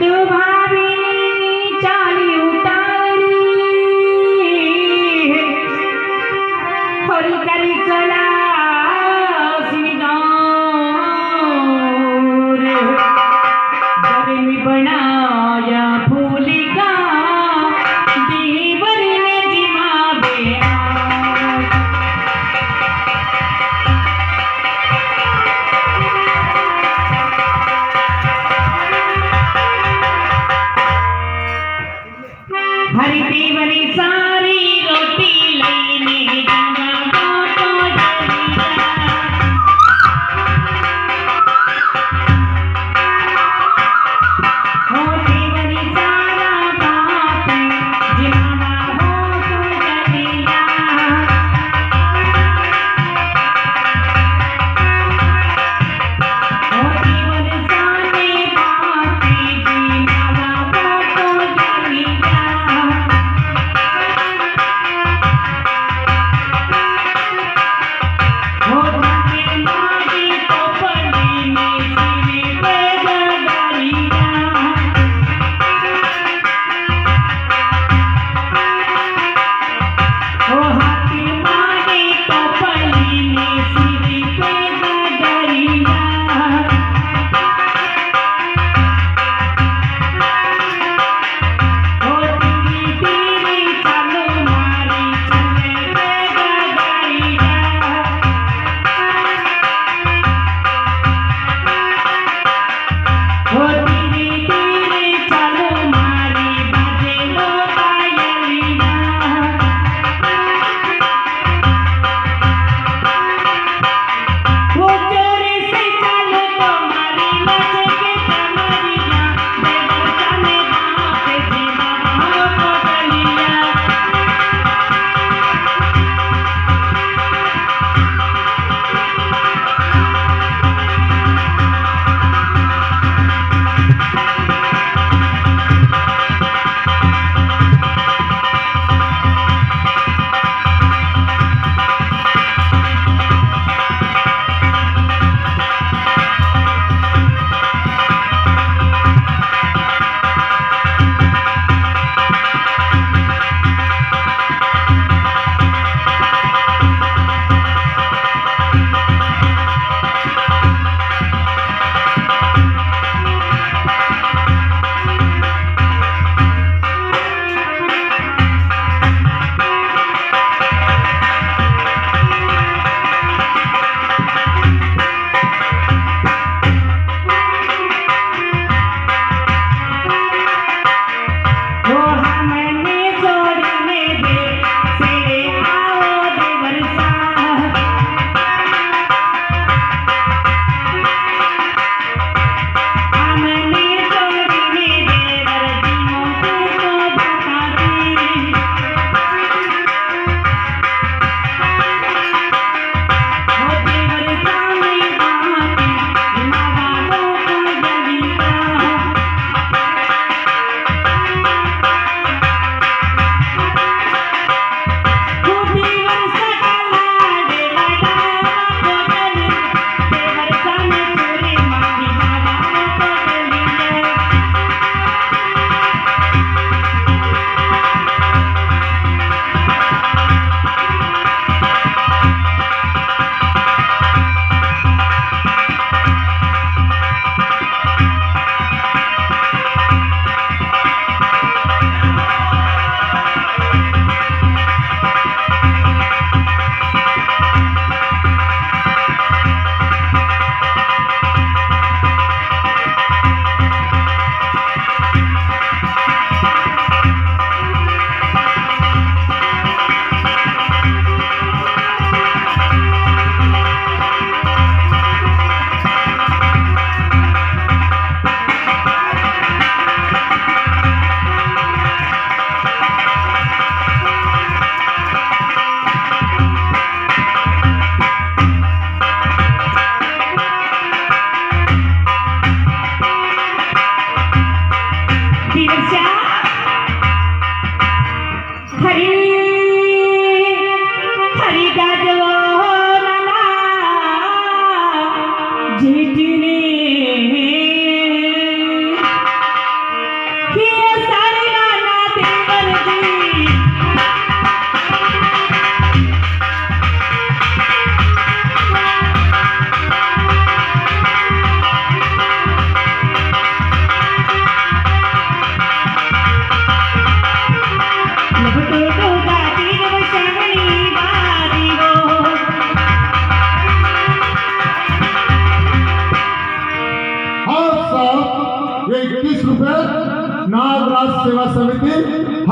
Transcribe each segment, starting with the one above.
तू भाभी चाली उतारी हरी करी चला सिंगार जब मैं बनाया फूल का देवर ने जिमा बेआ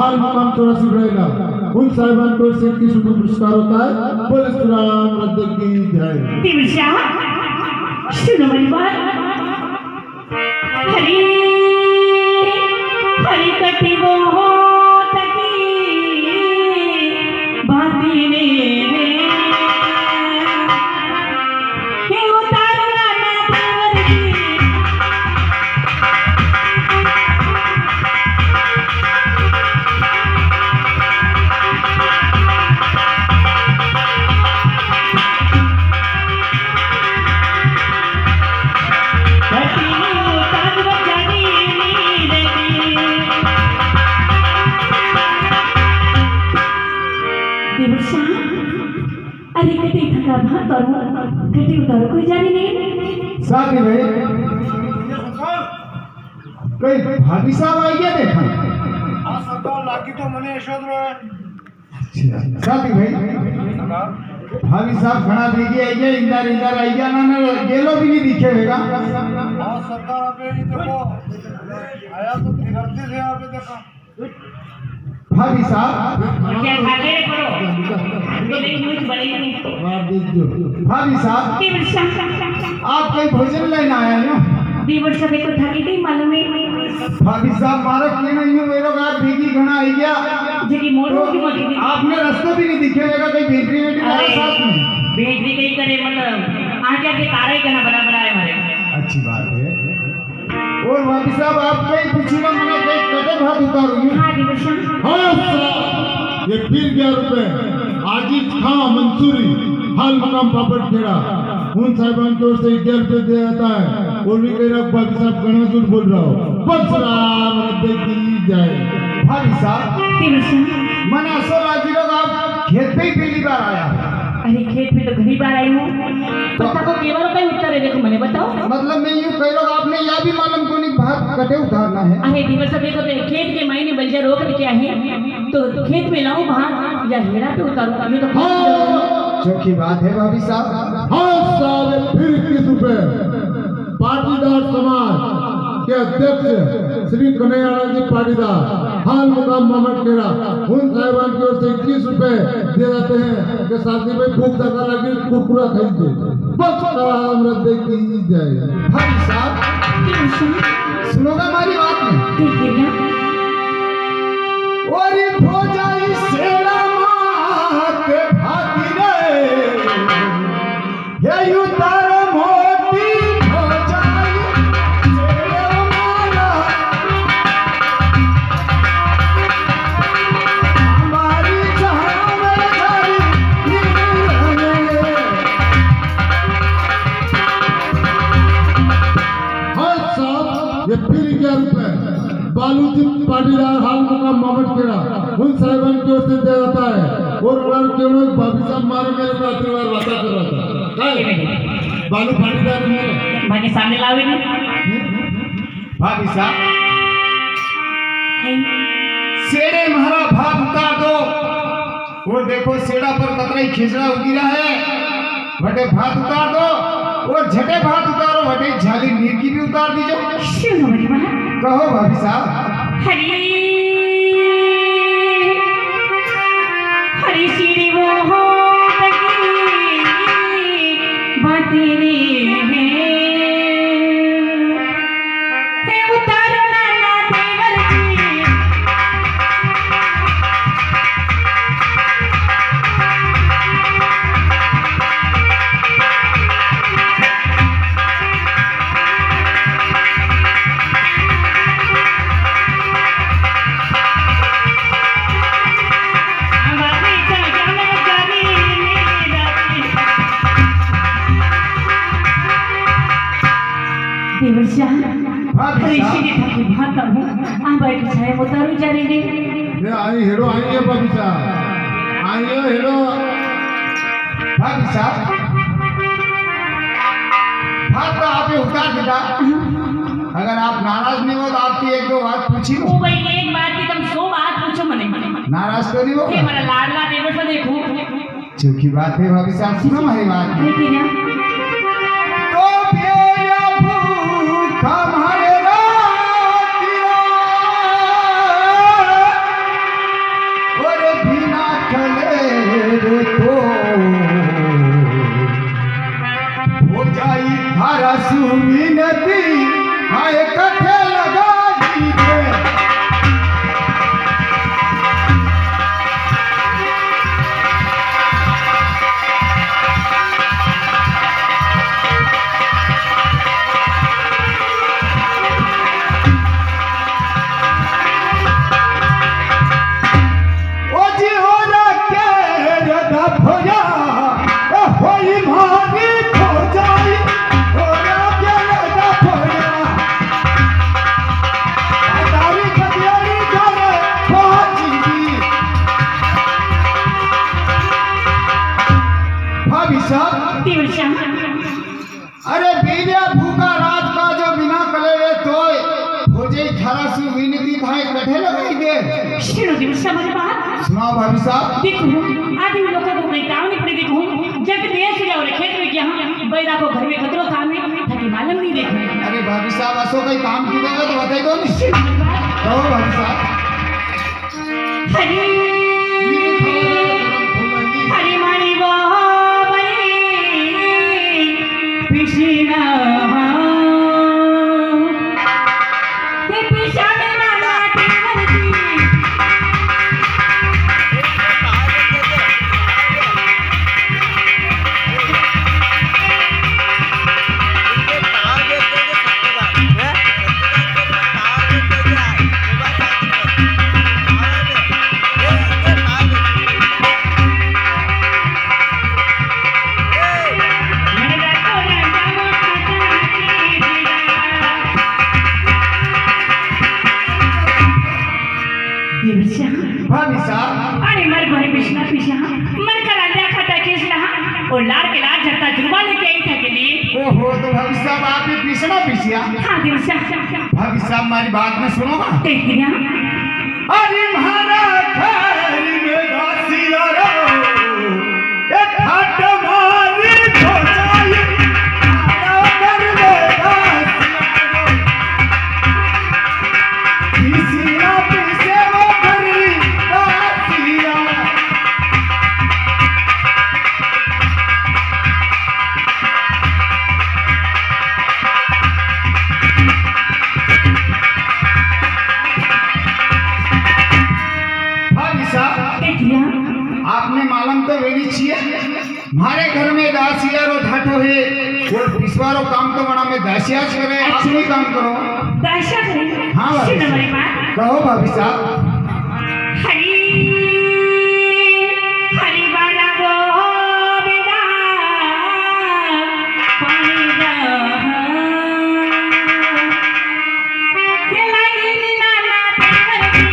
हाल मुकाम 84 रहेगा उन साहिबान को से की शुभ पुरस्कार होता है। बोले श्री राम रद्द की जय। दिवसा सुनो मेरी बात। हरी हरी कटी वो तकी बाती ने हे उतारो ना देवर की अरे कटे थका भात और कटे उतारो कोई जाने नहीं। साथी भाई कोई भाभी साहब आई क्या देखा? हाँ सरकार लागी तो मने यशोद रो है। अच्छा साथी भाई भाभी साहब खड़ा दीजिए आइए इंदर इंदर आइए ना गेलो भी नहीं दिखे होगा। हाँ सरकार आपने ये देखो आया तो तिरंगे से आपने देखा भाभी साहब क्या खाते रे करो ये नहीं न्यूज़ बड़ी नहीं। भाभी साहब दिवसा आप कोई भोजन लेने आए हो? दिवसा देखो थकी थी मालूम है भाभी साहब मारो क्यों नहीं हो मेरे को भीगी घना आई गया जेकी मोड़ की मत आपने रास्ता भी नहीं दिखेगा कोई बेटरी वेटरी वाला साथ में बेटरी कहीं करे मतलब आगे आगे तारा ही करना बड़ा बड़ा है हमारे। अच्छी बात है। और भाभी साहब आप कहीं पूछिएगा मैंने कहीं कटे भात उतारूंगी। हाँ दिवसा हाँ साहब ये फिर 11 रुपए आजिज खां मंसूरी हाल मकाम पापड़ खेड़ा उन साहिबान की ओर से 11 रुपए दिया जाता है। और भी कह रहा भाभी साहब गणेश झूठ बोल रहा हो। बस राम रद्द की जाए। भाभी साहब दिवसा मैंने असल आज लोग आप खेत पे ही पहली बार आया। अरे खेत में तो घनी बार आई हूँ पत्ता को केवल रुपए उतर है देखो मैंने बताओ। मतलब मैं यूँ कह लोग आपने यह भी मालूम को नहीं भात कटे उतारना है। अरे दिवसा देखो तो खेत के महीने बंजर रोक क्या है तो खेत में लाऊं भात या हेरा पे उतारूं ये तो चौकी बात है भाभी साहब। हाँ साहब फिर 21 रुपए पाटीदार समाज के अध्यक्ष श्री कन्हैयालाल जी पाटीदार हाल मुकाम मोहम्मद केरा उन साहिबान की ओर से 21 रुपए दिए जाते हैं कि साथी में भूख ज्यादा लगी कुरकुरा खरीदे। बस राम रद्द की जाए। भाई साहब सुनोगा हमारी बात में और ये हो जाए सेरा मात भाती रे ये उतार मोती हो जाए सेरा माला हमारी जहां में जाए हाँ साहब ये फिर 11 रुपए बालूजी पाटीदार हाल मुकाम मोहम्मद केरा उन साहिबान की ओर से दिया जाता है। और उन्होंने क्यों भाभी साहब मारे मेरे को आशीर्वाद वादा कर रहा था बालू पाटीदार मेरे भाई सामने लावे ना भाभी साहब सेड़े महारा भात उतार दो। और देखो सेड़ा पर कतराई खिचड़ा उगिरा है बटे भात उतार दो और झटे भात उतारो बटे झाली नीर की भी उतार दीजिए। सुनो मेरी बात कहो भाभी साहब। हरी हरी सीढ़ी वो हो तकी बाती ने हे उतारो ना देवर जी आई हेरो आई है भाभी साहब आई है हेरो भाभी साहब भात तो आपने उतार दिया। अगर आप नाराज नहीं हो तो आपकी एक दो बात पूछी ओ भाई एक बात की तुम सो बात पूछो मने नाराज तो नहीं ये होगा। मेरा लाडला देवर को देखो चूंकि बात है भाभी साहब सुनो हमारी बात देखिए ना तो बेया भूखा हमारे रातिया विनती हाँ इकट्ठे लगा दीजिए। ओ जी हो रखे रदा भोया होई भागी खो जाई हो रखे रदा भोया तारी खदियारी करे पहुंची। भाभी साहब दिवसा अरे बीजा भूखा रात का जो बिना कले तोय हो जे थारा सी विनती थाए कठे लगाई दे। सुनो दिवसा मेरी बात सुनाओ भाभी साहब। देखो आदमी लोगों को कोई काम नहीं पड़े। देखो जब देश जाओ रे खेत में क्या बैरा को घर में खतरो काम है ताकि मालूम नहीं देखो। अरे भाभी साहब असो कोई काम की देगा तो बताई दो नहीं। कहो भाभी साहब। हरी हरी मारी वो बड़ी पिछना ये पिछाने वाला टीवरती भाभी साहब अरे मर घरे पिछना पिछा मर कर आंधा खाता केस रहा और लार के लार झटका जुर्मा लेके आई था के लिए। ओहो तो भाभी साहब आप ये पीसना पीसिया। हाँ दिवसा भाभी साहब हमारी बात में सुनोगा। देख लिया अरे महारा खैरी में दासिया रो एक हट मारी खो जाई आया कर दे दासिया रो पीसिया पीसे वो करी दासिया। भाभी साहब देख लिया आपने मालूम तो वेनी छिए हमारे घर में दासिया रो ढाठो है वो पिसवारो काम तो बना में दासिया करे आप नहीं काम करो। दाशा करे हाँ भाभी सुनो मेरी साहब। बात कहो भाभी साहब। हरी हरी वाला गोविंदा पानी दा ये लागी नाना तेवरती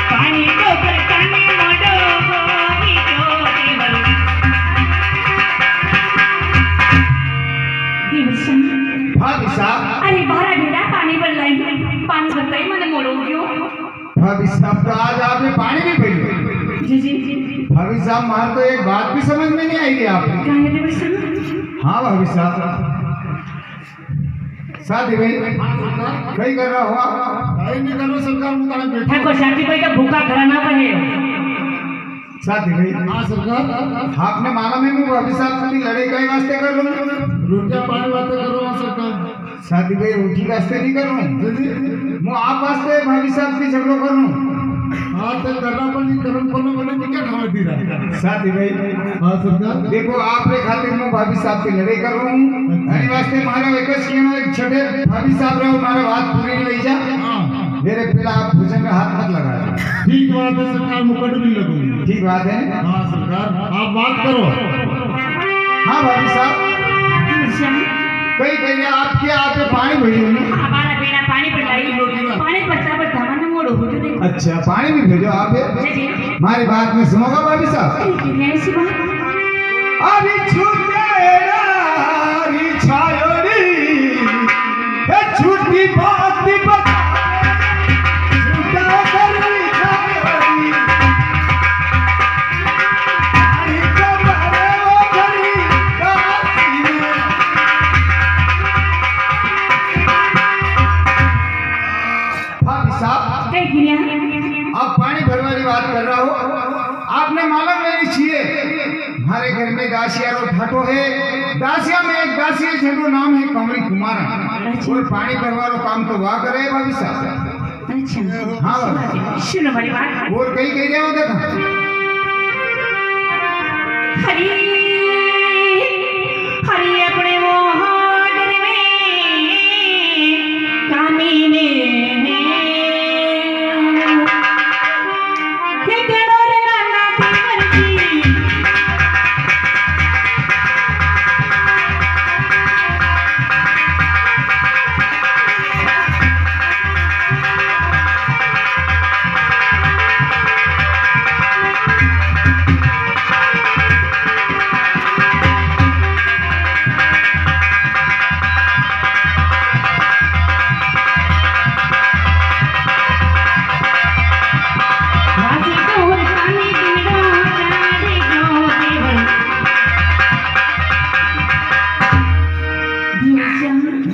पानी को करताने मोडो गोवी जोड़ीवर दिवसा भाभी साहब अरे बारा भेड़ा पानी भर लाई पानी भरता ही मैंने मोड़ो क्यों। भाभी साहब तो आज आपने पानी भी पी लिया। जी जी भाभी साहब हमारे तो एक बात भी समझ में नहीं आई थी आपने। क्या है दिवसा हाँ भाभी साहब शादी भाई कहीं कर रहा हुआ कहीं नहीं करो सरकार मुताबिक बैठो। ठाकुर शांति भाई का भूखा घर ना बने। शादी भाई हाँ सरकार आपने माना में मैं भाभी साहब की लड़ाई कई वास्ते कर रहा हूँ। रोटियां पानी बातें करो हाँ सरकार। शादी भाई रोटी वास्ते नहीं कर रहा हूँ मैं आप वास्ते भाभी साहब की झगड़ो कर रहा हूँ। हाँ तो करना पड़ी कर्म करना पड़े तो क्या खावा दी रहा है। शादी भाई हाँ सरकार देखो आपने खातिर मैं भाभी साहब की लड़ाई कर रहा हूँ एनी वास्ते मारे एक एक छठे भाभी साहब रहो हमारे बात पूरी नहीं लई जा हाँ मेरे पहला आप भुजंग में हाथ मत लगाए। ठीक बात है सरकार मुकट भी लगूंगी। ठीक बात है। हाँ सरकार आप बात करो। हाँ भाभी साहब दिवसा कई कहीं आपके आप पे पानी भेजो नहीं। हमारा बेड़ा पानी पर लाई पानी पड़ता पर धमन मोड़ो हो तो देखो। अच्छा पानी भी भेजो आप जी जी हमारी बात में सुनोगा भाभी साहब। ठीक है ऐसी बात अभी छूटे री छायोरी हे छूटी बात बता छूटा करी छायोरी हरी को मारे वो करी कर रहा हो। आपने मालूम नहीं छिए हमारे घर में दासिया रो ठाटो है। दासिया में एक दासी है जिनको नाम है कमरी कुमार और पानी भरवा रो काम तो वाह करे भाभी साहब। अच्छा हाँ सुनो बड़ी बात। और कहीं कह रहे हो देखो हरी हरी अपने वो हाडर में कामीने के गड़ोर नाना देवर जी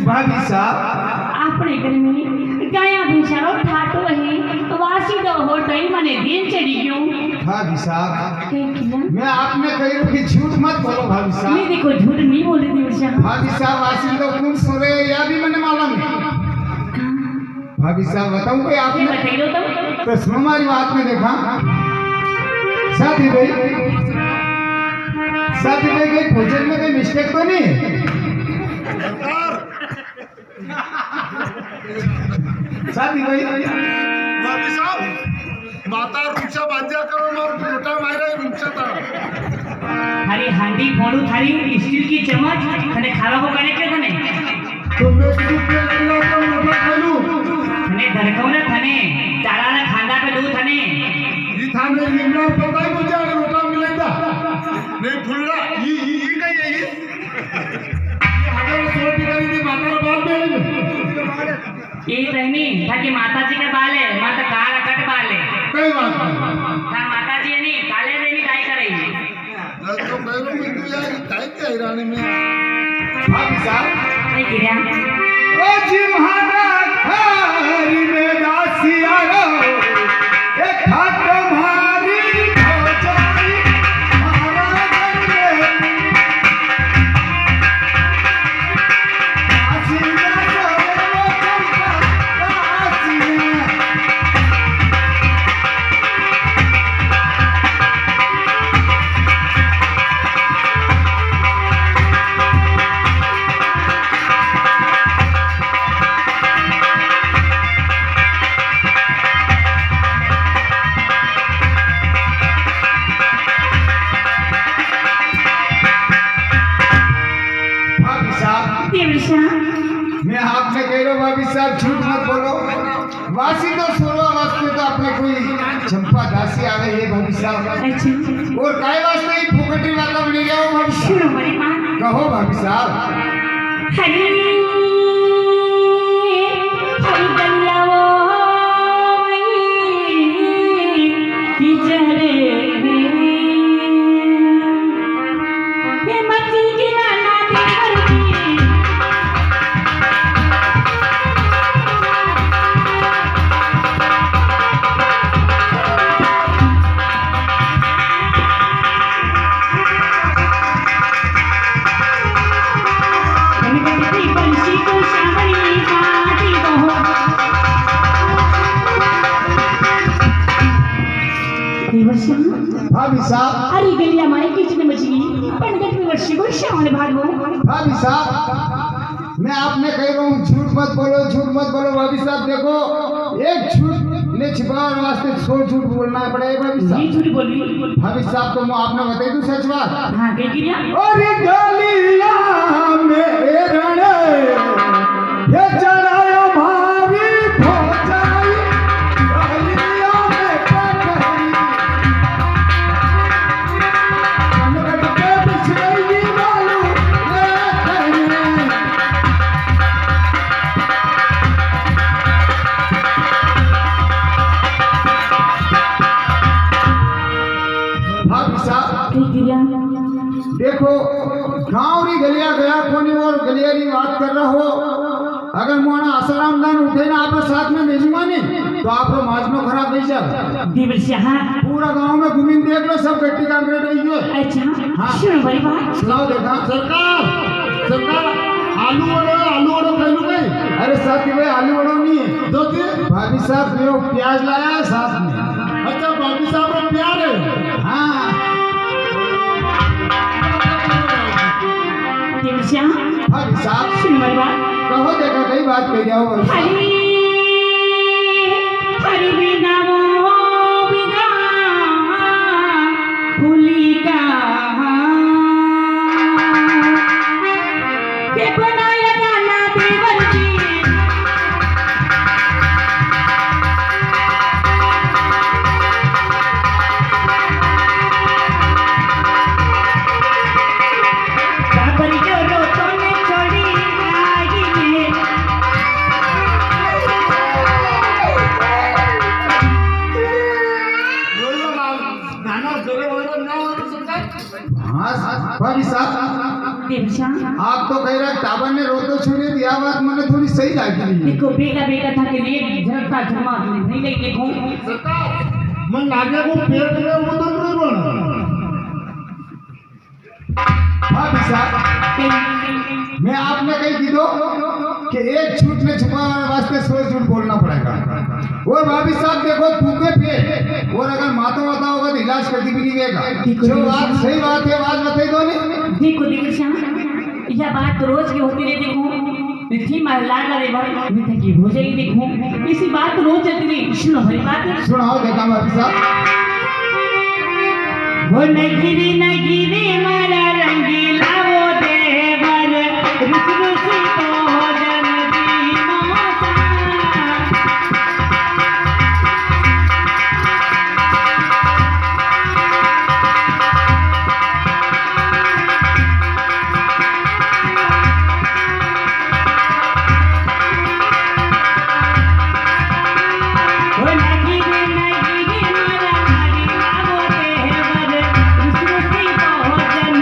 भाभी साहब अपने घर में गाया भैंसा ठाटो है वासी तो हो टई मने दिन चढ़ी क्यों भाभी साहब के किया मैं आपने कही कि झूठ मत बोलो भाभी मैं साहब। देखो झूठ नहीं बोली थी भैंसा भाभी साहब आसिन तो कौन सो रहे या भी मैंने मालूम है। भाभी साहब बताऊं कोई ये आपने बताई दो तुम तो सुनो हमारी बात में देखा साथी भाई कहीं भोजन में कोई मिस्टेक तो नहीं है? साथी भाई भाभी साहब माता रूपसा बांध्या करो मार लोटा मारा रूपसा था थारी हांडी फोड़ू थारी स्टील की चम्मच थने खावा को करे के थने तो मैं दूध पे लगाता हूँ लोटा खा लूँ। थने धड़काऊ ना थने चारा ना खांदा पे दू थने ये था मैं निम्ना पता ही मुझे अगर लोटा मिलेगा नहीं फुल्ला ये कहीं है ये हमारे सोटी करी थी माता बात में ये रहनी ताकि माता जी का बाल है माता काला कट बाल है कई बात नहीं। हाँ माता जी नहीं काले देवी दाई करेगी तो मेरे में तू यार टाइट क्या ईरानी में भाभी साहब नहीं गिरा ओ जिम्हाना थारी में दासिया रो ए ठाट मारी हो जाई हमारा घर में दासिया रो चंपा दासिया भाभी साहब देवशा मैं आपने कह रहा हूँ भाभी साहब झूठ मत बोलो। वासी तो सोलवा वास्ते तो अपने कोई चंपा दासी आ गई है भाभी साहब अच्छा और काय वास्ते ही फुकटी वाला बन गया हो भाभी साहब। सुनो बड़ी माँ कहो भाभी साहब हरी हरी गल्लाओ की जरे हे मची की नाना देवर की बंसी को श्यामली पाती बहो देवशा भाभी साहब अरे गलिया माई किचन मछली पंडित में वर्षी को श्यामल भागो भाभी साहब मैं आपने कह रहा हूँ झूठ मत बोलो भाभी साहब। देखो एक झूठ ने छिपाने वास्ते 100 झूठ बोलना पड़ेगा भाभी ये साहब। झूठ बोली भाभी साहब तो मैं आपने बताई दूं सच बात। हाँ कह गिरिया और गलिया में रण ये चढ़ाया भाभी भोजाई गलिया में पकड़ी कनकट पे बिछड़ी बालू भाभी साहब कह गिरिया देखो गाँव री गलिया गया कोनी और गलिया री बात कर रहा हो अगर मोना आसाराम दान उठे ना आप साथ में भेजूंगा नहीं तो आप माजनो खराब नहीं जाए देवर सिंह पूरा गांव में घूमी देख लो सब गट्टी कांक्रीट हुई है। अच्छा सुनो बड़ी बात सुनाओ देखा सरकार आलू वड़ो कहलू नहीं। अरे साथ भाई आलू वड़ो नहीं है दो थी भाभी साहब जो प्याज लाया है साथ में। अच्छा बाबी साहब में प्यार है। हाँ देवर सिंह भाभी साहब सुनो बड़ी बात कहो देखा कई बात कह जाओ हरी हरी बिना वो बिना फूली का के बनाया गाना देवर जी बाबरी जो रोतों ने छोड़ी आई ने हाँ भाभी साहब देवर सिंह आप तो कह रहे टाबर ने रोतो छोड़ी दिया बात मैंने थोड़ी सही लगी देखो बेटा बेटा था कि लिए झरता झमा नहीं लगी देखो सरकार मन लागे को पेट में वो तो नहीं बना। भाभी साहब मैं आपने कही की दो कि एक झूठ में छुपाने वास्ते 100 झूठ बोलना पड़ेगा। और भाभी साहब देखो थूके पे और अगर माता वाता होगा तो इलाज करती भी नहीं देगा। जो बात सही बात है आवाज बताई दो नहीं। देखो देवर सिंह यह बात तो रोज की होती रही देखो थी मार लाड रे बार मैं थकी हो जाएगी देखो इसी बात तो रोज चलती रही सुनो हमारी बात सुनाओ देखा भाभी साहब वो नगिरी मारा रंगीला वो देवर रुस रुसी भोजन दी मौसा वो नगिरी मारा रंगीला वो देवर रुस रुसी भोजन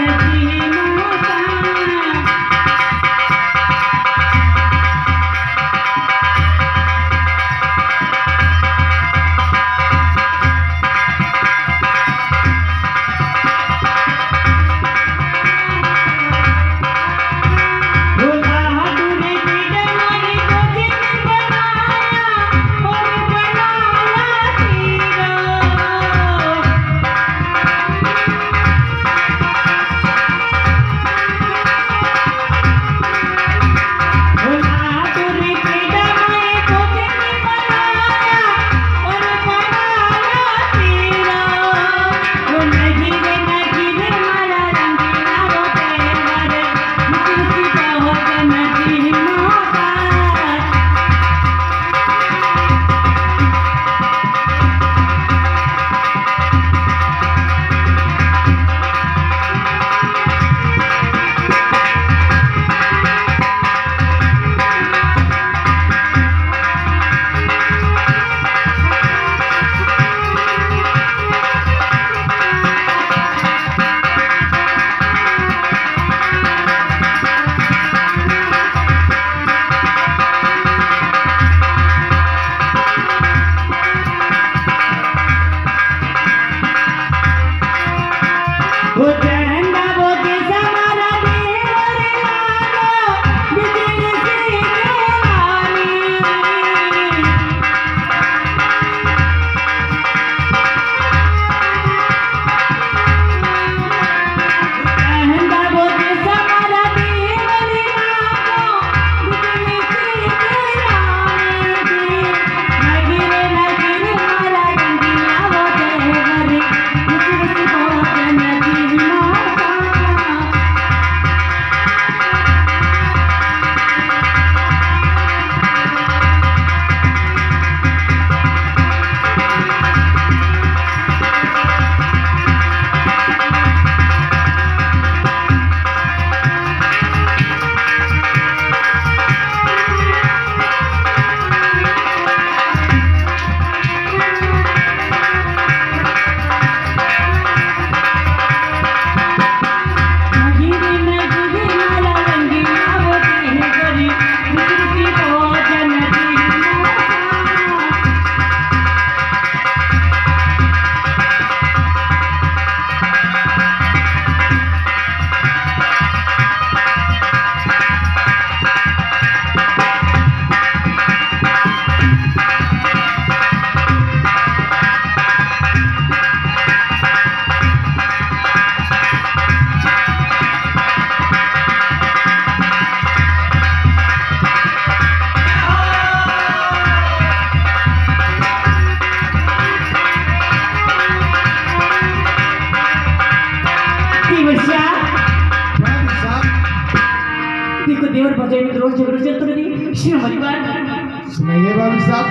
भजे में रोज झगड़ो चलते रहती श्री हमारी बात सुनाइए भाभी साहब।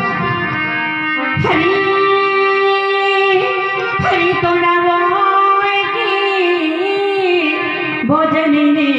हरी हरी तोड़ा भोजन ने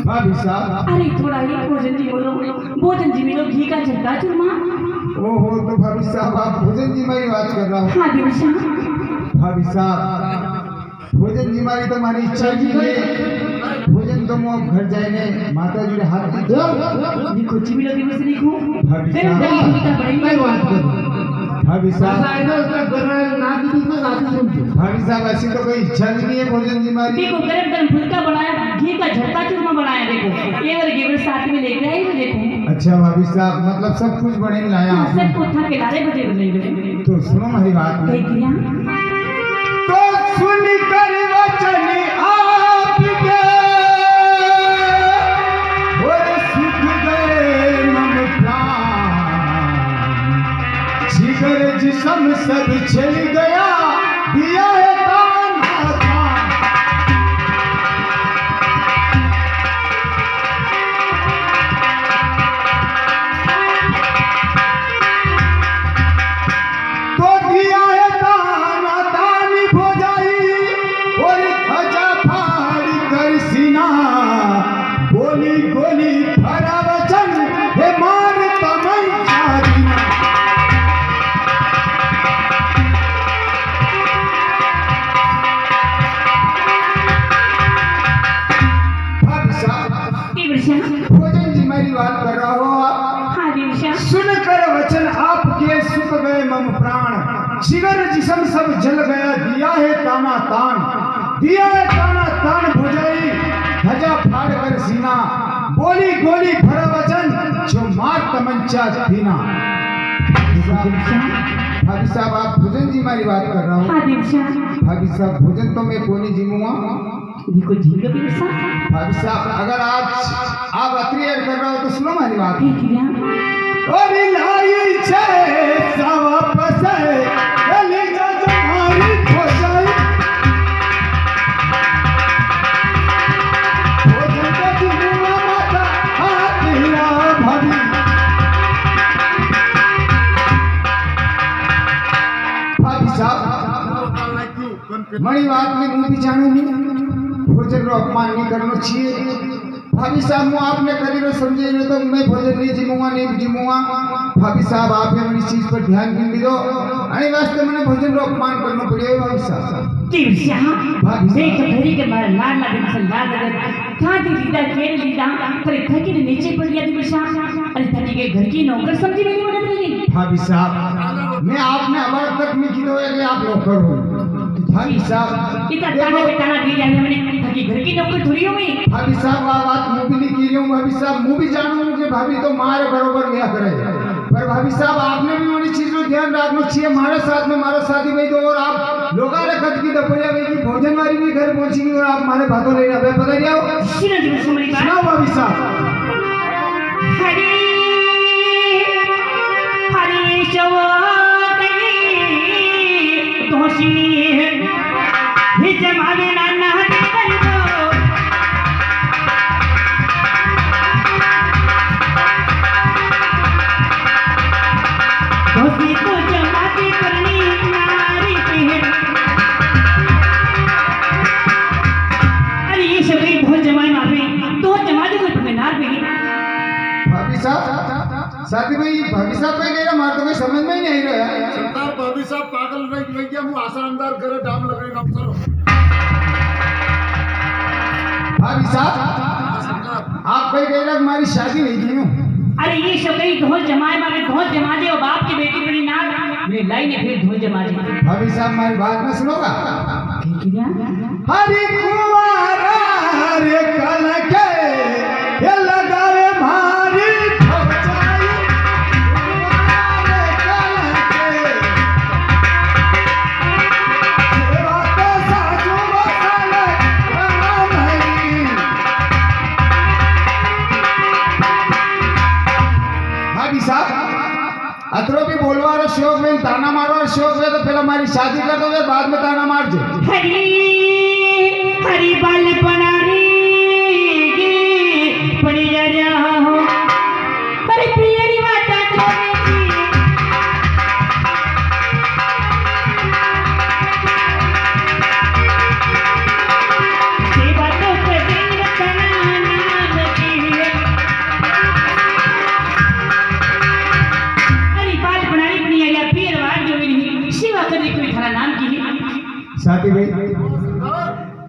भाभी साहब। अरे थोड़ा ही भोजन जी मिलो घी का झटका चूरमा। ओहो तो भाभी साहब आप भोजन जी मारी बात कर रहा हूँ। हाँ दिवसा भाभी साहब भोजन जी मारी तो हमारी इच्छा की है भोजन तो मुँह घर जाए माता जी ने हाथ देखो जी मिलो दिवस देखो भाभी फिर साहब। दही घी का बड़ी भाभी साहब सुनते भाभी साहब ऐसी तो कोई इच्छा भी नहीं है भोजन जी मारी। देखो गरम गरम फुल्का बनाया घी का झटका चूरमा बनाया देखो ये वाले गेवर साथ में लेके आई मैं देखो। अच्छा भाभी साहब मतलब सब कुछ बने लाया आपने। सब को उठा के लारे बजे ले गए तो सुनो हमारी बात कही में। दिया तो सुन कर वचन आपके और सुख गए मन प्राण जिगर जिस्म सब चल गया दिया है दान आसान। तो दिया है दाना दानी भोजाई और खजा फाड़ी कर सीना गोली गोली भरा वचन हे मार तमन्ना दीना। भाभी साहब दिवसा भोजन जी मेरी बात कर रहा हो आप। हाँ दिवसा सुनकर वचन आपके सुख गए मम प्राण जिगर जिस्म सब जल गया दिया है ताना तान दिया है ताना तान भुजाई ध्वजा फाड़ कर सीना बोली गोली भरा वचन जो मार तमंचा दीना। भाभी साहब आप भोजन जी मारी बात कर रहा हूँ। हाँ दिवसा भाभी साहब भोजन तो मैं कोनी जीमूंगा। देखो जी मिलो दिवसा भाभी साहब अगर आज आप अत्री ऐड कर रहे हो तो सुनो हमारी बात। कही दिया और लाई छे वापस गली जा तुम्हारी हो जाए भोजन का जुआ माता हाथिया भाभी। भाभी साहब मणि बात में मुंह भी जानू भोजन रो अपमान नहीं करना चाहिए। भाभी साहब मुँह आपने करी रो समझे रो तो मैं भोजन नहीं जिमूंगा नहीं जिमूंगा। भाभी साहब आप मेरी चीज पर ध्यान नहीं दो अने वास्ते मैंने भोजन रो अपमान करना पड़ेगा। भाभी साहब दिवसा भाभी नहीं तो साहब घरी के मारे लाड लगे लाड लगे कहाँ दी लीदा केड़ लीदा पर थकी ने नीचे पड़ गया दिवसा अरे थकी के घर की नौकर समझी मेरी मदद लगी। भाभी साहब मैं आपने अबार तक नहीं की है कि आप नौकर हो। भाभी साहब इतना ताना पे ताना दी जाए मैंने थकी घर की नौकर थोड़ी हो गई। भाभी साहब आप बात मुँह भी नहीं की रही हूँ। भाभी साहब मुँह भी जानू मुझे भाभी तो मारे बरोबर लिया करे पर भाभी साहब आपने भी मेरी चीज को ध्यान रखना चाहिए। हमारे साथ में हमारा शादी भाई तो और आप लोगा रखत की दपड़िया भाई की भोजन वाली भी घर पहुंची और आप हमारे बातों ले रहे पता नहीं आओ सुनो दिवसा मेरी बात सुनाओ भाभी साहब। हरी हरी चौधरी दोषिनी है जमाने नाना कर दो दोषी तो जमाती करनी नारी है। अरे ये शबरी बहुत जमाई मार रही तो जमाते को तुम्हें नार भी भाभी साहब शादी भाई भाभी साहब कहीं गए मार तो मैं समझ में ही नहीं रहा। सरदार भाभी साहब पागल नहीं गया मुँह आसान अंदर करे डाम लगे ना चलो भाभी साहब आप कहीं गए हमारी शादी नहीं की हूँ। अरे ये शबरी ढोल जमाए मारे ढोल जमा दे और बाप की बेटी बड़ी नार मेरी लाई ने फिर ढोल जमा दी। भाभी साहब हमारी बात में सुनोगा। हरी कुंवारा रे कल के ये लगावे भारी ठोचाई कुंवारा रे कल के अतरो भी बोलवारो शौक में ताना मारवारो शौक में तो पहले हमारी शादी कर दो बाद में ताना मार दे। हरी हरी बाल बनारी पड़ी जा रहा हो अरे प्रियरी माता छोड़े जी सेवा तो कबीर तना नाम की अरे बाल बनारी बनी या फिर वार जो मेरी सेवा करने कोई थारा नाम की साथी भाई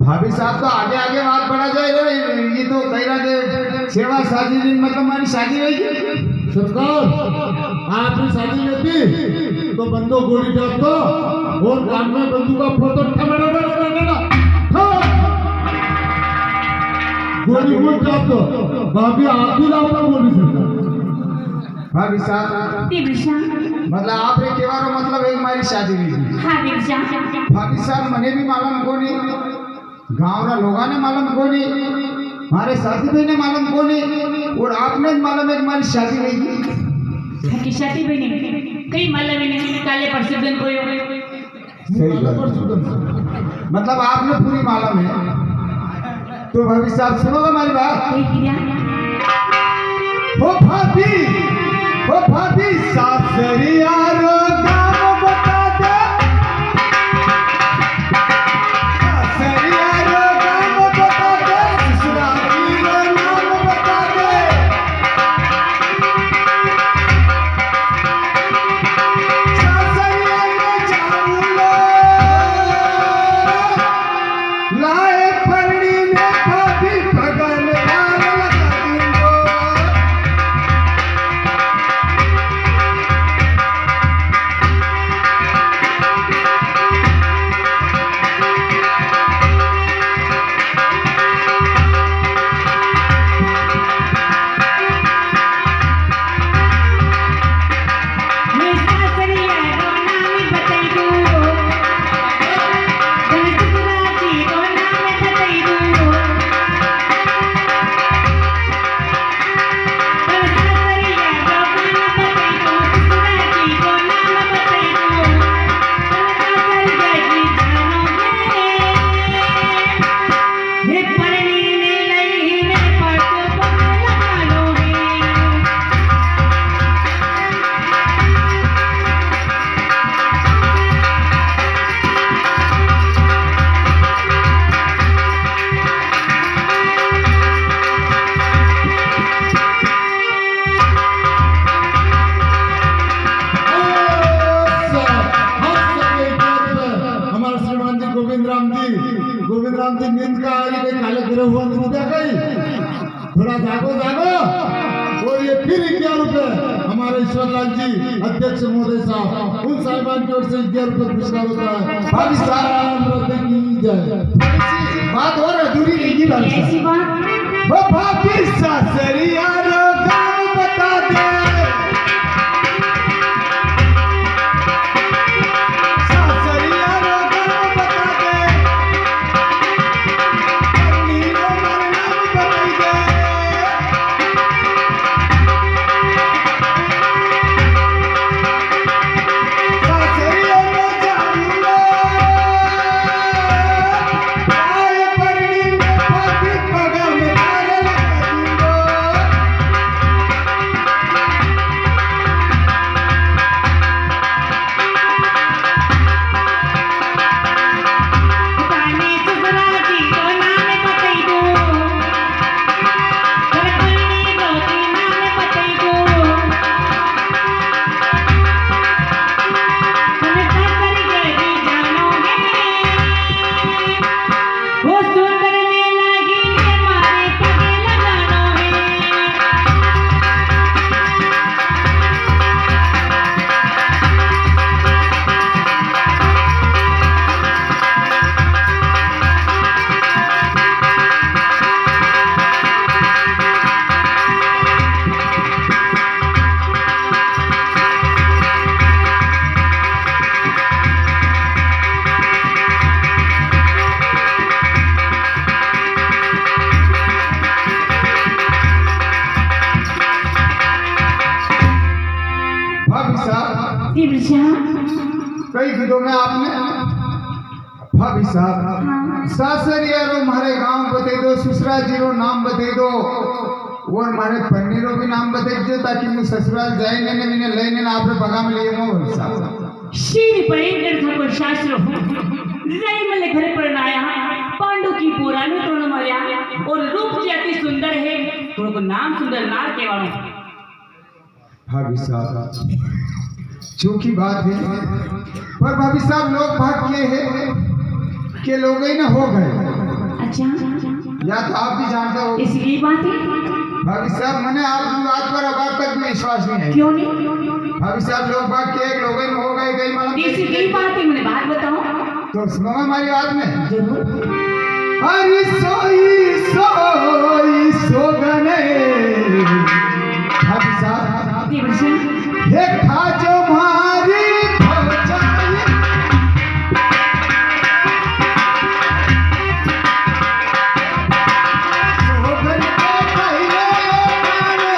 भाभी साहब तो आगे आगे बात बढ़ा जाए ये तो कह रहा थे सेवा शादी दिन मतलब हमारी शादी हुई सत्कार आपने शादी में थी तो बंदो गोली डाल दो और कान में बंदूक का फोटो गोली गोली डाल दो भाभी आप भी लाओ गोली से भाभी साहब दिव्या मतलब आपने केवारो मतलब एक हमारी शादी हुई हाँ दिव्या भाभी साहब मने भी मालूम को नहीं गाँव रा लोगा ने मालूम को नहीं हमारे साथी भाई ने मालूम को नहीं और आपने मालूम है हमारी शादी हुई की शादी भी नहीं कई मालूम नहीं काले परसों दिन कोई सही बात। मतलब आपने पूरी मालूम है तो भाभी साहब सुनो हमारी बात ओ भाभी सासरिया रो गाँव बता दे सासरिया रो गाँव बता दे ससुराली रो नाम बता दे सासरिया में जाऊं लो लाए परनी ने भाभी भगन यार लगा दूंगो गोविंद राम जी नींद का आ रही कहीं काले गिरे हुआ नहीं क्या कहीं थोड़ा जागो जागो और ये फिर 11 रुपए हमारे ईश्वरलाल जी अध्यक्ष महोदय साहब उन साहिबान की ओर से 11 रुपए पुरस्कार होता है भाभी साहब रद्द की जाए बात और अधूरी नहीं भाभी ऐसी साहब बात वो भाभी सासरिया रो गाँव बता दे सासरिया रो गाँव बता दे परनी रो मोर नाम बताई दे सासरिया में जाऊं लो आए परनी ने भाभी भगन यार लगा दूंगो अच्छा कई विधों में आपने भाभी साहब सासरिया रो हमारे गांव बते दो, ससुराल जी रो नाम बते दो और हमारे पन्नी रो भी नाम बते दो, ताकि मैं ससुराल जाए ने मैंने लेने ना आपने बगा में लिए मो भाभी साहब श्री परेंद्र ठाकुर शास्त्र रई मले घर पर आया पांडु की पुरानी तोड़ मरिया और रूप से अति सुंदर है, तो को नाम सुंदर नार के वालों भाभी साहब जो की बात है, पर भाभी साहब लोग भाग के है के लोग ही ना हो गए। अच्छा या तो आप भी जानते हो इसलिए बात है भाभी साहब, मैंने आपकी बात पर अब तक में विश्वास नहीं है। क्यों नहीं? भाभी साहब लोग भाग के एक लोग ही ना हो गए, कई मालूम इसलिए बात है, मैंने बात बताओ तो सुनो हमारी बात में। जरूर। हरी सोई सोई सोगने भाभी साहब ये खाजो मारी भौजाई सोगन को पहले माने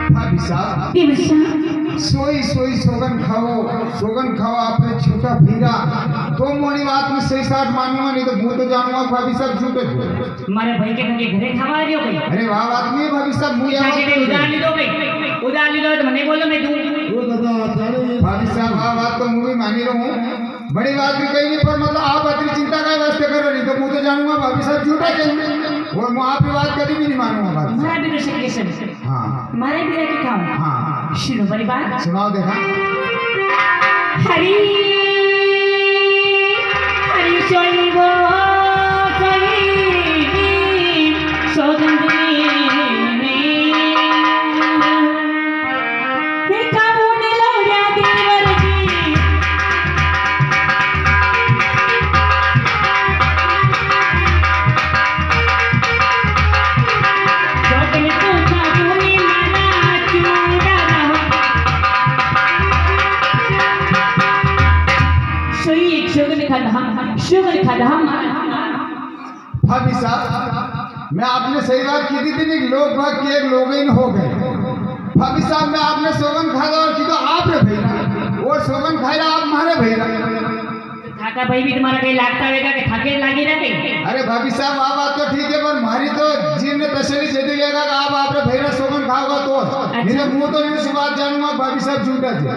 भाभी साहब सोई सोई सोगन खाओ आपने छोटा भीरा तो मोनी बात में सही साथ मानूंगा, नहीं तो मुंह तो जानूंगा भाभी साहब झूठे हमारे भाई के घर के घरे खवा दियो भाई। अरे वाह बात नहीं है भाभी साहब, मुझे उधार ले दो भाई, उधार ले दो तो मैंने बोलो मैं दूं। भाभी साहब वाह बात तो मुंह भी मानी रहूं, बड़ी बात भी कही नहीं, पर मतलब आप अति चिंता का वास्ते करो, नहीं तो मुंह तो जानूंगा भाभी साहब झूठा कहेंगे और मैं आपकी बात कभी भी नहीं मानूंगा भाभी साहब। हमारा भी रसिक हाँ हमारे भी रखी खाओ। हाँ सुनो बड़ी बात सुनाओ देखा। हरी हरी सोई वो सोई सोगंदी देखा मुने लौड़िया दीवर जी सोगन को खागुनी मना चूड़ा रहो सोई शुगर खाधा भाभी साहब मैं आपने सही बात की थी नहीं, लोग भाग के एक लोग ही हो गए। भाभी साहब मैं आपने सोगन खाया और की तो आपने भेजा और सोगन खाया आप मारे भेजा। थाका भाई भी तुम्हारा कहीं लागता रहेगा कि थाके लागी रहे। अरे भाभी साहब आप बात तो ठीक है, पर मारी तो जीव ने तसली से दिएगा कि आप आपने भेजा सोगन खाओगा तो मेरे मुंह तो नहीं बात जानूंगा भाभी साहब झूठा थे।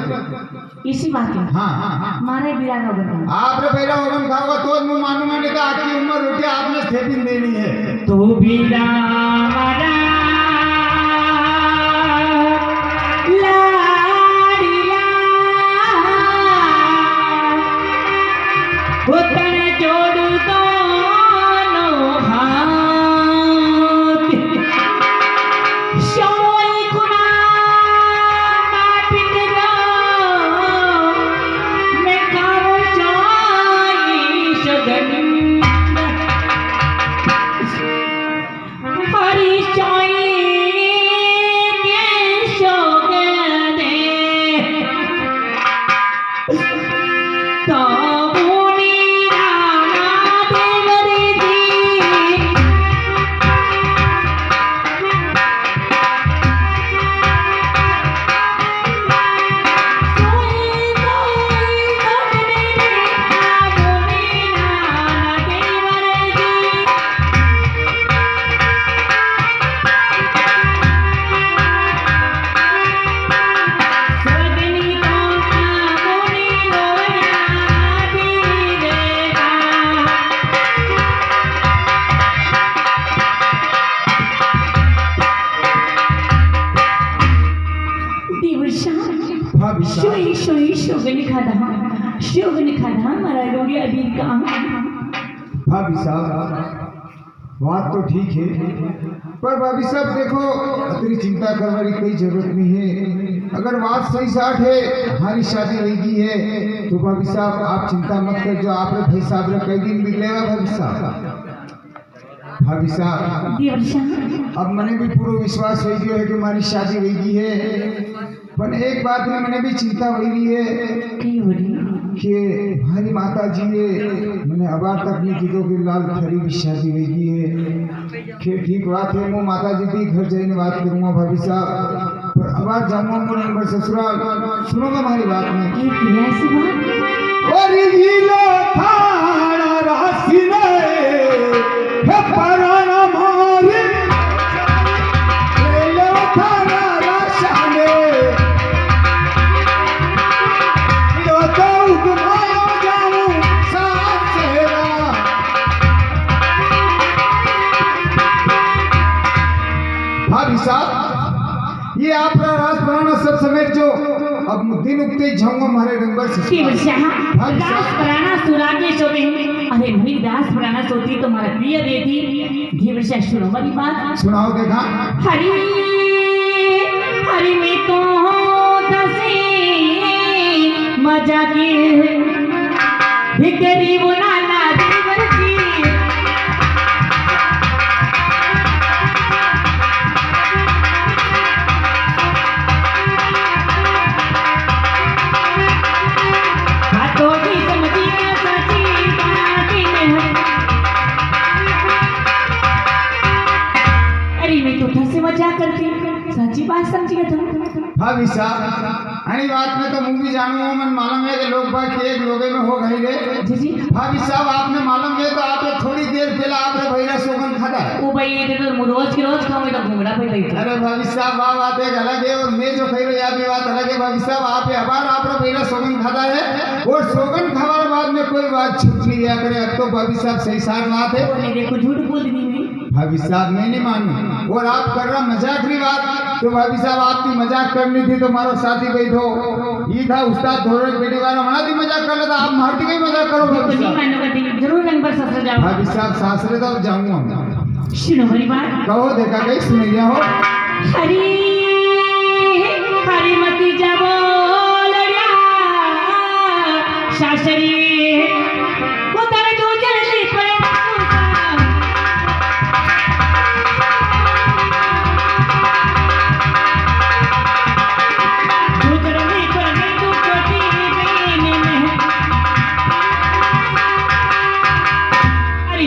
इसी बात है। हाँ मारे बिरा का बता आपने भेजा सोगन खाओगा तो मैं मानूंगा, नहीं तो आपकी उम्र रोटी आपने थेपी देनी है। तो बिरा वाला लाड़ीला होतन जोड़ दोनों हाथ सोई गुना मापित गा मैं खाओ चाई सगन हरी चाई के सोगने ताबूनी राणा देवरी जी सोई सोई सगने ताबूनी राणा देवरी जी सगनी तो ताबूनी लोया बीरेगा दिवसा भाभी साहब शोई शोई शोगनी खाधा मारा रोड़ी अभी का भाभी साहब बात तो ठीक है, पर भाभी साहब देखो अतरी चिंता करने की कोई जरूरत नहीं है। अगर बात सही साठ है हमारी शादी होगी है तो भाभी साहब आप चिंता मत कर, जो आपने भाई साहब ने कई दिन मिलेगा भाभी साहब। भाभी साहब दिवसा अब मैंने भी पूरा विश्वास हो गया है कि हमारी शादी होगी है, पर एक बात में मैंने भी चिंता हो रही है की हो रही कि हमारी माता जी ने मैंने अबार तक नहीं की तो कि लाल खरी की शादी हुई है। फिर ठीक बात है, मैं माता जी की घर जाने बात करूँगा भाभी साहब, पर अबार जाऊँगा मैं नंबर ससुराल। सुनोगा हमारी बात में ऐसी बात और ये लो थाना राशि ने है पराना मारे ये लो थाना राशि ने यो तो घुमायो जाऊं साथ चेहरा। भाभी साहब ये आपका राज पुराना सब समेट जो अब दिन उगते जाऊंगा हमारे नंबर से केवल शाह दास पुराना सुरागे शोभे। अरे मनी दास पुराना सोती तुम्हारा प्रिय देती केवल शाह सुनो मेरी बात सुनाओ देखा। हरी हरी में तो दसे मजा की भिकरी वो नाना देवर की हाथों की समझिए सची बाती में अरे मैं तो से मजाक करती सच्ची बात समझिए तुम। भाभी साहब अणी बात में तो मुझे भी जानू मन मालूम है कि लोग बात एक लोगे में हो गई रे। जी जी भाभी साहब आपने मालूम है तो आपने थोड़ी देर पहले आपने भैया सोगन खाता है। वो भाई ये तो रोज की रोज खाऊं तो घूमड़ा पे गई अरे भाभी साहब वह बात एक अलग है और मैं जो कह रही आप ये बात अलग है। भाभी साहब आप अबार आपने भैया सोगन खाता है और सोगन खाने बाद में कोई बात छूट नहीं गया करे। अब तो भाभी साहब सही सार बात है। बोलने देखो झूठ बोल दी नहीं भाभी साहब मैं नहीं मानू और आप कर रहा मजाक की बात तो भाभी साहब आपकी मजाक करनी थी तो मारो साथी बैठो ये था उस्ताद धोरण बेटे वाला मना थी मजाक कर लेता आप मारती गई मजाक करो भाभी नहीं साहब। मानूंगा ठीक जरूर नंबर ससुर जाओ। भाभी साहब सासरे तो जाऊंगा सुनो मेरी बात कहो देखा कहीं सुनिया हो। हरी हरी मती जाबो लड़िया शाशरी वो तारे जो जल्दी पे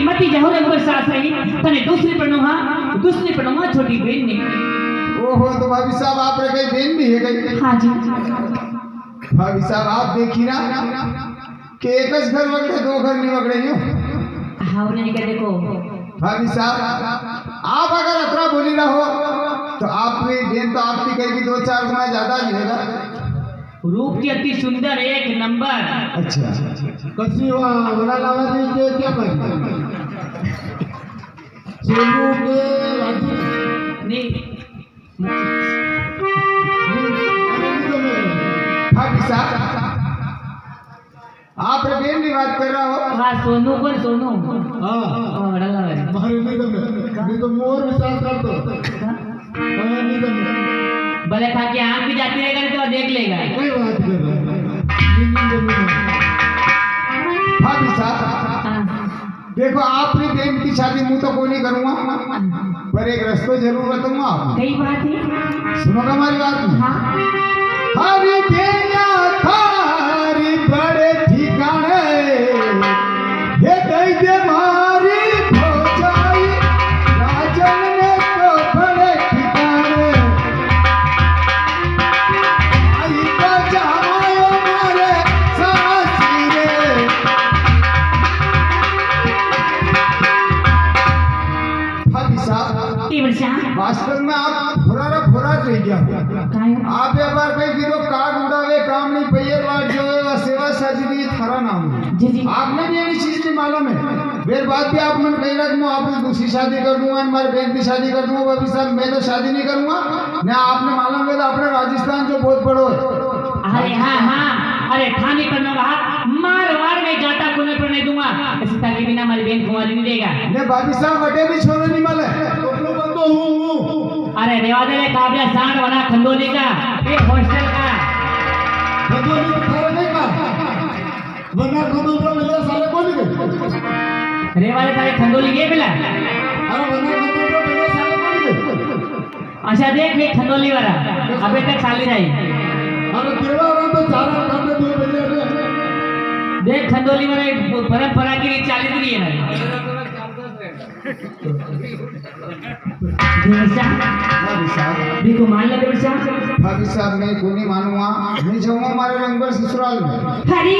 मती जाओ नंबर साथ रही तने दूसरी पढ़ूंगा छोटी बहन ने। ओहो तो भाभी साहब आप रे कहीं बहन भी है कहीं। हाँ जी भाभी साहब आप देखी ना कि एक घर वगड़े दो घर नहीं वगड़े यूं। हाँ नहीं क्या देखो भाभी साहब आप अगर अतरा बोली ना हो तो आपकी बहन तो आपकी कहीं भी 2-4 गुना ज्यादा मिलेगा। रूप की अति सुंदर एक नंबर। अच्छा कसी वहाँ बड़ा लावा नहीं के क्या कर सोनू के राजी नहीं भाभी साहब आप रे बहन की बात कर रहा हो। हाँ सोनू कौन सोनू हाँ बड़ा लगा मारे नहीं तो मोर विचार कर दो नहीं तो भले खा के आम भी जाती रहेगा तो देख लेगा। कोई बात कर भाभी साहब हाँ देखो आपकी बहन की शादी मुँह तो कोई नहीं करूँगा पर एक रास्ता जरूर बताऊंगा आपको। कई बात है सुनोगा हमारी बात में। हाँ हरी बेना थारी बड़े ठिकाने हे दई दे मारी भौजाई राजन ने तो बड़े ठिकाने आई तो जामायो मारे सासी रे। भाभी साहब केवल शाह वास्तव में आप भोरा रह गया आप बार कहीं गिरो कार्ड उड़ावे काम नहीं पहिए बार जो है वह सेवा साजी थारा नाम है। जी जी आपने भी ये चीज नहीं मालूम है फिर बात भी आप मन कही रख आपने दूसरी शादी कर दूंगा हमारे बहन की शादी कर दूंगा भाभी साहब मैं तो शादी नहीं करूंगा ना आपने मालूम है तो अपने राजस्थान जो बहुत बड़ो है। अरे हाँ हाँ अरे ठाने पर मैं कहा मारवाड़ में जाता कुने पर नहीं दूंगा ऐसी ताकि बिना हमारी बहन कुमारी नहीं देगा। ने भाभी साहब वटे भी छोड़ने नहीं मिले बंदो हूँ अरे रेवा दे काबला सांड वाला खंडोली का ये हॉस्टल का खंडोली थारा नहीं का वरना खंडोली मिले साले कौन गए रेवा दे तारे खंडोली ये मिला अरे वरना खंडोली मिले साले कौन गए। अच्छा देख ये खंडोली वाला अबे तक खाली रही अरे देवा तो चारा करने दिए मिले देख खंडोली में परंपरा की रीत चाली रही है देवशा भाभी साहब देखो मान लो देवशा भाभी साहब मैं को नहीं मानूंगा, मैं जाऊंगा हमारे रंगबल ससुराल में। हरी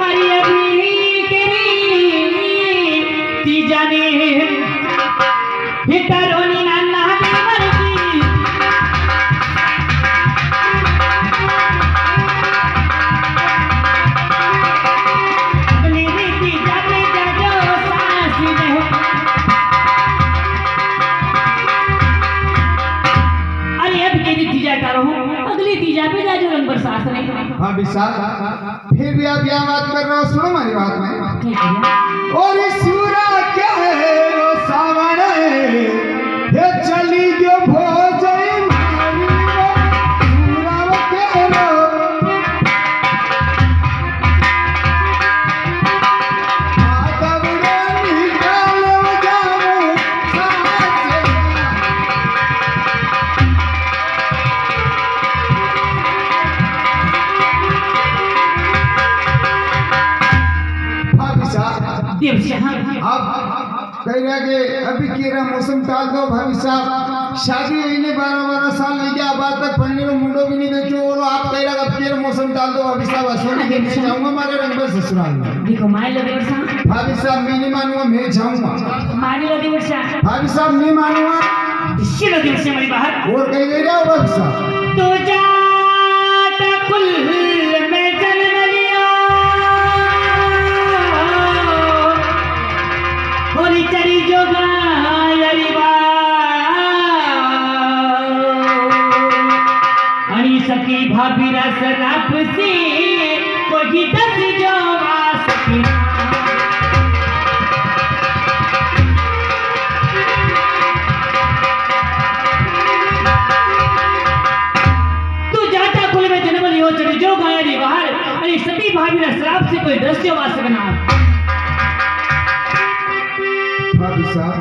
हरी अभी तेरी तीजा ने हितरोनी नाना देवर की अगली रीति जाते जाजो सास में अरे अब के रीति जाता रहो अगली तीजा पे जाजो रंग बरसात ने भाभी साहब फिर भी आप यह बात कर रहे हो, सुनो हमारी बात में। क्या किया और सूरा क्या है रो सावन है ये चली जो भोजन सूरा क्या रो आदवड़ा निकाल जाओ सासे भाभी साहब देवशा अब कह रहा कि अभी केरा मौसम टाल दो भाभी साहब, शादी हुई ने 12 साल नहीं गया, बात तक पढ़ने में मुंडो भी नहीं देखो, और आप कह रहा अब केरा मौसम टाल दो भाभी साहब, असोनी देखने जाऊंगा हमारे रंगबल ससुराल में। देखो मान लो देवशा भाभी साहब मैं नहीं मानूंगा, मैं जाऊंगा। मान लो देवशा भाभी साहब नहीं मानूंगा, चलो देवशा हमारी बाहर और कहीं ले जाओ भाभी साहब। तो जाट कुल में जन्म लिया होली चरी जोगा आणि सखी भाभी रस राप से कोई दस जो सखी तू जाटा कुल में जन्म लियो चढ़ी जो गायरी बाहर अरे सती भाभी रस राप से कोई दृश्य वास बना भाभी साहब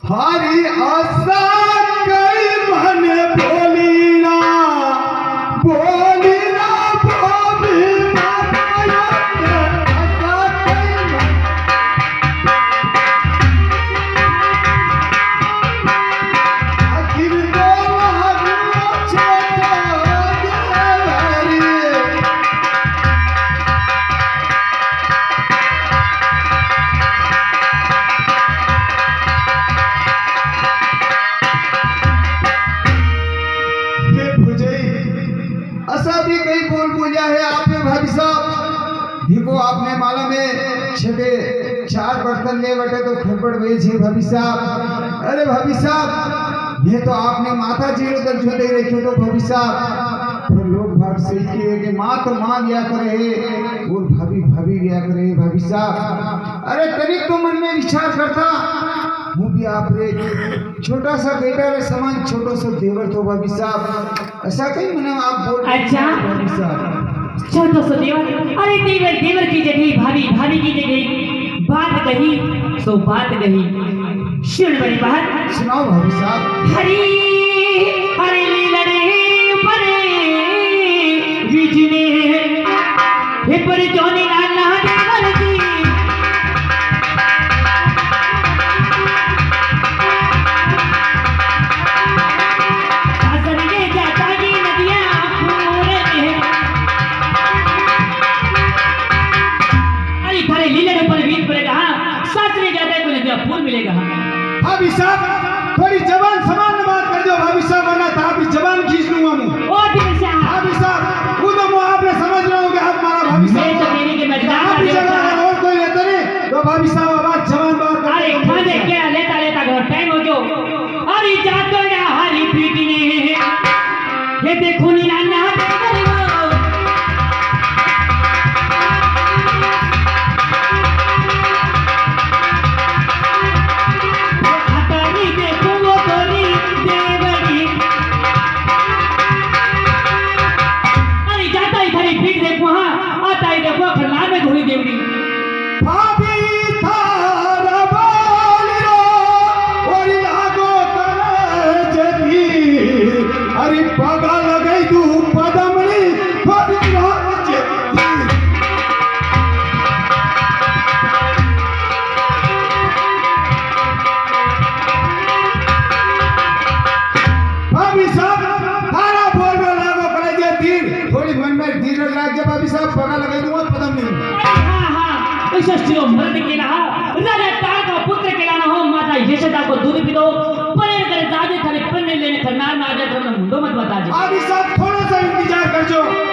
हरी आशा कई मन बोली ना भाभी माया आशा कई मन आखिर तो छोटा देवरी ऐसा भी कई बोल पूजा है आपने भाभी साहब, देखो आपने माला में छठे 4 बर्तन ले बटे तो खड़बड़ वेज है भाभी साहब। अरे भाभी साहब ये तो आपने माथा जीरो दर जो दे रखे तो भाभी साहब, तो लोग भाग सही किए कि माँ तो माँ गया करे और भाभी भाभी गया करे भाभी साहब। अरे तरीक तो मन में विचार करता वो भी आप रे छोटा सा बेटा रे समान छोटो सा देवर तो भाभी साहब, ऐसा कहीं मना आप बोल अच्छा। भाभी साहब। छोटो सो देवर अरे देवर देवर की जगह भाभी भाभी की जगह बात कही सो बात कही सुन बड़ी बात सुनाओ भाभी साहब। हरी हरी लीलड़े परे विजने हे पर जोनी नाना देवर की आसरिये जाता की नदियां पूरे अरे थारे लीलड़े पर वीर पड़ेगा सासरे जाता है तो नदियां पूर मिलेगा। भाभी साहब थोड़ी जबान समान बात कर दो भाभी साहब, वरना तो आप जबान खींच लूंगा मुंह। ओ दिलशा भाभी साहब वो तो मुँह आपने समझ रहे होंगे आप हमारा भाभी मैं साहब तो मेरी के मजदार आप ही जगह अगर और कोई लेते नहीं तो भाभी साहब आवाज जबान बात कर अरे खाने क्या लेता लेता घर टाइम हो जो अरे जातो ना हरी पीटने ये देखो नी नाना देवर वो हतारी देखो वो गोरी देवरी मन में धीरज रख के भाभी साहब पगा लगा दूंगा पदम नहीं हाँ यशस्वी मर्द केला राजा तार का पुत्र केला ना हो माता यशोदा को दूध पी दो परे करे दादे थारे पन्ने लेने खरनार ना आ जाए तो मुंडो मत बता दे भाभी साहब थोड़ा सा इंतजार कर जो